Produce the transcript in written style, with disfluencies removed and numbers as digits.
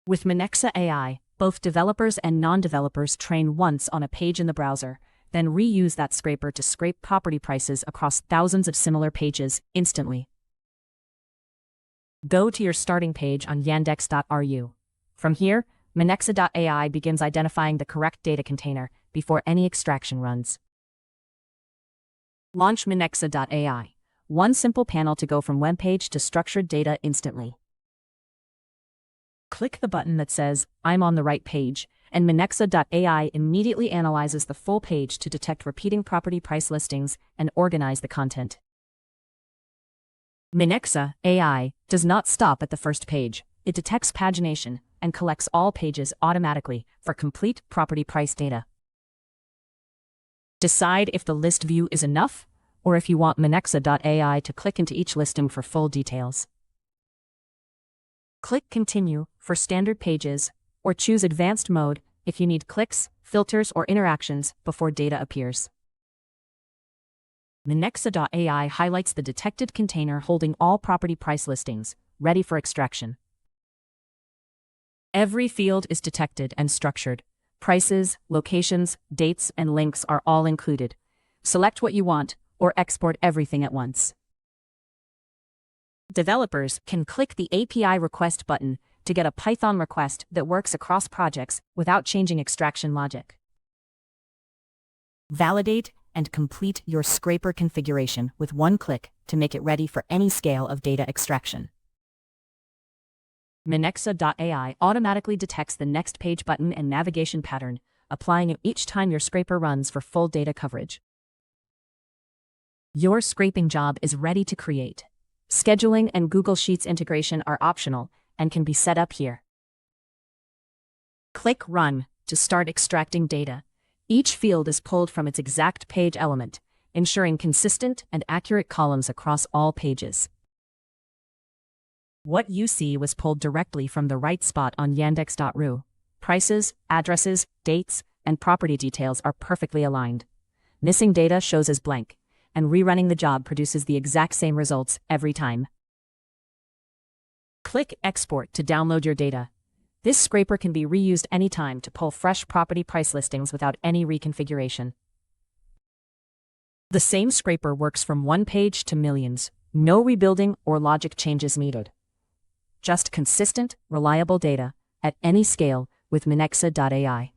With Minexa.ai, both developers and non-developers train once on a page in the browser, then reuse that scraper to scrape property prices across thousands of similar pages instantly. Go to your starting page on yandex.ru. From here, Minexa.ai begins identifying the correct data container before any extraction runs. Launch Minexa.ai. One simple panel to go from web page to structured data instantly. Click the button that says, "I'm on the right page," and Minexa.ai immediately analyzes the full page to detect repeating property price listings and organize the content. Minexa.ai does not stop at the first page. It detects pagination and collects all pages automatically for complete property price data. Decide if the list view is enough, or if you want Minexa.ai to click into each listing for full details. Click Continue for standard pages, or choose Advanced mode if you need clicks, filters, or interactions before data appears. Minexa.ai highlights the detected container holding all property price listings, ready for extraction. Every field is detected and structured. Prices, locations, dates, and links are all included. Select what you want, or export everything at once. Developers can click the API request button to get a Python request that works across projects without changing extraction logic. Validate and complete your scraper configuration with one click to make it ready for any scale of data extraction. Minexa.ai automatically detects the next page button and navigation pattern, applying it each time your scraper runs for full data coverage. Your scraping job is ready to create. Scheduling and Google Sheets integration are optional and can be set up here. Click Run to start extracting data. Each field is pulled from its exact page element, ensuring consistent and accurate columns across all pages. What you see was pulled directly from the right spot on yandex.ru. Prices, addresses, dates, and property details are perfectly aligned. Missing data shows as blank, and rerunning the job produces the exact same results every time. Click Export to download your data. This scraper can be reused anytime to pull fresh property price listings without any reconfiguration. The same scraper works from one page to millions. No rebuilding or logic changes needed. Just consistent, reliable data at any scale with Minexa.ai.